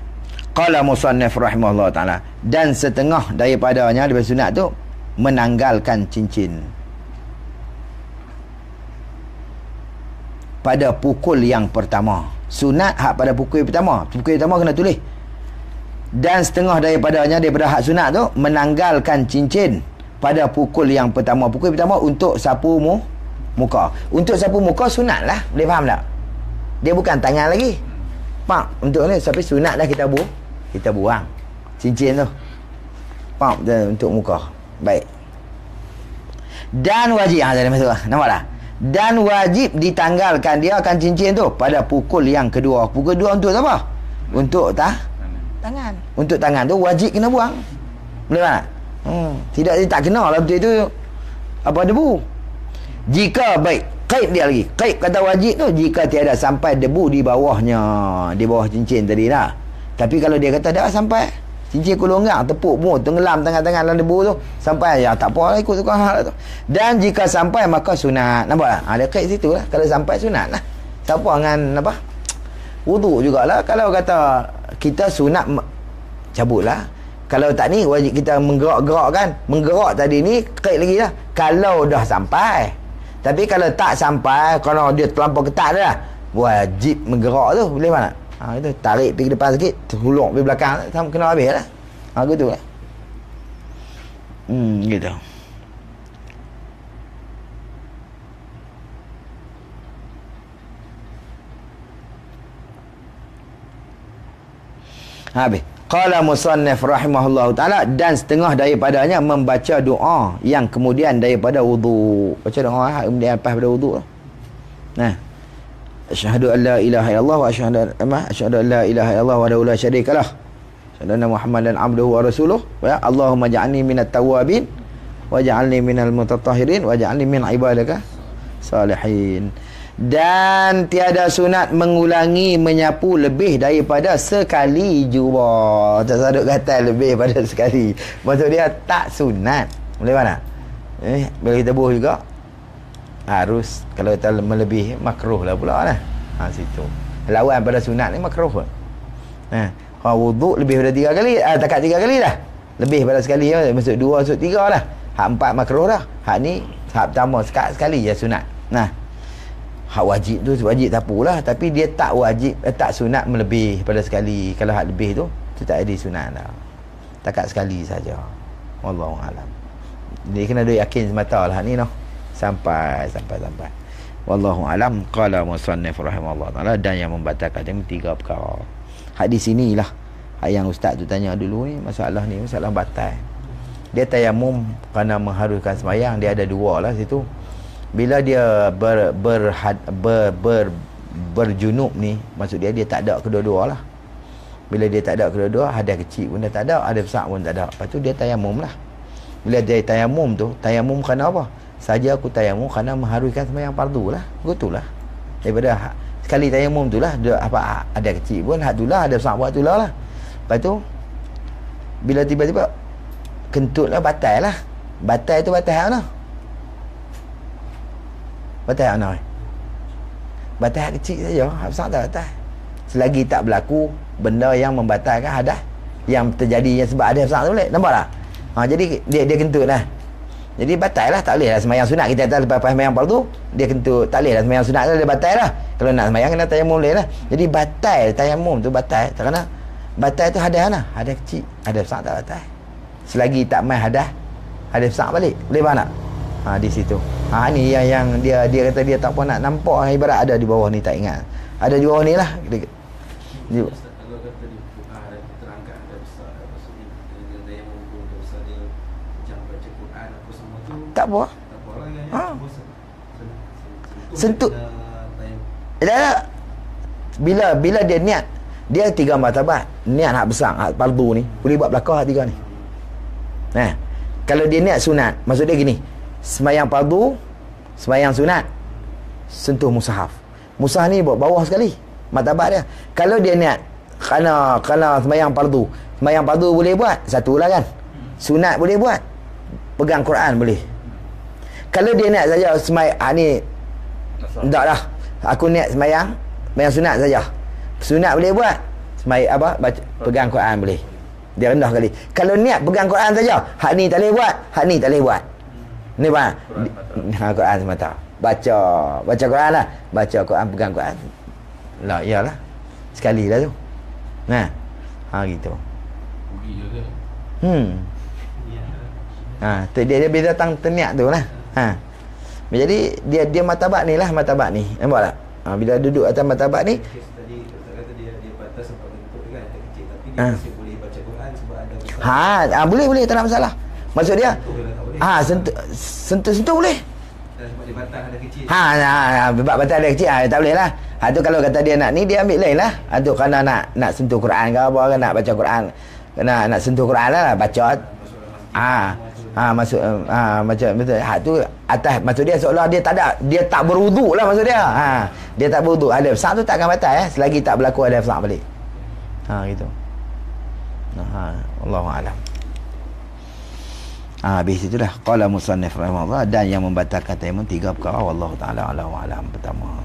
Qala musannif rahimahullah taala, dan setengah daripadanya daripada sunat tu menanggalkan cincin pada pukul yang pertama. Sunat hak pada pukul pertama. Pukul pertama kena tulis. Dan setengah daripadanya daripada hak sunat tu menanggalkan cincin pada pukul yang pertama. Pukul pertama untuk sapu muka. Untuk sapu muka sunat lah. Boleh faham tak? Dia bukan tangan lagi. Pak, untuk ni sampai sunat dah kita buang cincin tu. Pak, untuk muka. Baik. Dan wajib tadi masuk lah. Nampak tak? Dan wajib ditanggalkan dia akan cincin tu pada pukul yang kedua. Pukul kedua untuk apa? Untuk tangan. Untuk tangan tu wajib kena buang. Boleh tak? Tidak, dia tak kena lah betul itu apa debu. Jika baik, kaid dia lagi. Kaid kata wajib tu jika tiada sampai debu di bawahnya, di bawah cincin tadi lah. Tapi kalau dia kata dah sampai cincin kulonggang tepuk pun tenggelam tangan-tangan dalam debu tu sampai ya tak apa lah ikut tukar hal tu. Dan jika sampai maka sunat. Nampak tak? Ada kaid situ lah. Kalau sampai sunat lah. Siapa dengan apa? Wuduk jugalah. Kalau kata kita sunat cabutlah. Kalau tak ni wajib kita menggerak-gerak kan. Menggerak tadi ni kaid lagi lah. Kalau dah sampai. Tapi kalau tak sampai, kalau dia terlampau ketat dah, wajib menggerak tu. Boleh mana? Itu tarik pergi depan sikit, huluk pergi belakang, kena habis lah. Gitu lah. Gitu. Habis. Qala musannif rahimahullahu taala, dan setengah daripadanya membaca doa yang kemudian daripada wudu. Baca doa kemudian lepas pada wudu. Asyhadu an la ilaha illallah wa asyhadu an la ilaha illallah wa la syarikalah. Asyhadu anna Muhammadan abduhu wa rasuluh. Wa Allahumma ja'alni minat tawwabin wa ja'alni minal mutatahhirin wa ja'alni min ibadaka salihin. Dan tiada sunat mengulangi menyapu lebih daripada sekali juga. Tak sadut kata lebih daripada sekali. Maksud dia tak sunat. Boleh mana? Bila kita buh juga harus, kalau kita melebih makruh lah pula lah. Situ. Lawan pada sunat ni makruh pun. Wuduk lebih daripada 3 kali. Takat 3 kali dah. Lebih pada sekali lah. Maksud 2, maksud 3 lah. Hak 4 makruh dah. Hak ni hak pertama sekali je sunat. Hak wajib tu wajib tapu lah. Tapi dia tak wajib, tak sunat melebih pada sekali. Kalau hak lebih tu tak ada sunat dah. Takat sekali saja. Wallahualam. Dia kena ada yakin semata lah ni noh. Sampai. Wallahualam. Qala musannif rahimahullah taala, dan yang membatalkan yang 3 perkara. Hak di sinilah hak yang ustaz tu tanya dulu ni, masalah batal. Dia tayamum kerana mengharuskan sembahyang, dia ada 2 lah situ. Bila dia berjunub ni, maksud dia tak ada kedua-dua lah. Bila dia tak ada kedua-dua, hadas kecil pun dia tak ada, hadas besar pun tak ada. Lepas tu dia tayamum lah. Bila dia tayamum tu, tayamum kerana apa? Saja aku tayamum kerana mengharuskan sembahyang fardu lah. Betul lah. Daripada sekali tayamum tu lah, apa ada kecil pun hak tu lah, ada besar buat tu lah. Lepas tu bila tiba-tiba kentut lah, batal lah. Batal tu batal mana? Batal mana? Batal kecil saja, hak besar tak batal. Selagi tak berlaku benda yang membatalkan hadas yang terjadi yang sebab ada besar tu boleh. Nampak tak? Jadi dia kentut lah. Jadi batal lah, tak boleh lah sembahyang sunat. Kita kata lepas sembahyang fardu dia kentut, tak boleh lah sembahyang sunat tu, dia batal lah. Kalau nak sembahyang kena tayamum boleh lah. Jadi batal tayamum tu batal. Kerana batal tu hadas lah. Hadas kecil, hadas besar tak batal. Selagi tak main hadas besar balik. Boleh faham tak? Di situ. Ni yang dia kata dia tak pun nak nampak, ibarat ada di bawah ni, tak ingat. Ada di bawah ni lah. Kalau kata di ada terangkan ada besar, maksudnya dia yang membuat besar dia macam baca Quran apa semua tu tak apa. Tak apa lah yang sentuh. Bila dia niat, dia 3 martabat. Niat hak besar, hak fardu ni boleh buat belakang hak 3 ni. Kalau dia niat sunat, maksud dia gini, sembahyang fardu, sembahyang sunat, sentuh mushaf. Mushaf ni bawah sekali martabat dia. Kalau dia niat kerana sembahyang fardu boleh buat, satu lah kan. Sunat boleh buat, pegang Quran boleh. Kalau dia niat saja sembahyang ni tak lah, aku niat sembahyang sunat saja. Sunat boleh buat, sembahyang apa, baca, pegang Quran boleh. Dia rendah kali. Kalau niat pegang Quran saja, hak ni tak boleh buat, hak ni tak boleh buat. Ni faham? Quran semata. Baca Quran lah. Baca Quran, pegang Quran. Lah, iyalah. Sekali lah tu. Gitu. Rugi je ke? Tu dia bila datang terniat tu lah. Jadi dia martabat ni lah, martabat ni. Nampak tak? Bila duduk atas martabat ni, Tadi kata dia batas sebab bentuk kan ada kecil, tapi dia masih boleh baca Quran sebab ada besar. boleh tak ada masalah. Maksud dia sentuh boleh. Sebab dia batas ada kecil. Batas ada kecil, tak boleh lah. Tu kalau kata dia nak ni, dia ambil lain lah. Tu kerana nak sentuh Quran ke apa, kan nak baca Quran, nak sentuh Quran lah, baca. Maksud macam betul. Tu atas, maksud dia seolah dia tak berwuduk lah, maksud dia. Dia tak berwuduk. Ada besar tu takkan batal selagi tak berlaku ada besar balik. Gitu. Allahu a'lam. Habis itulah qala musannif rahimahullah, dan yang membatalkan tayamum 3 perkara, wallahu taala alam. Pertama,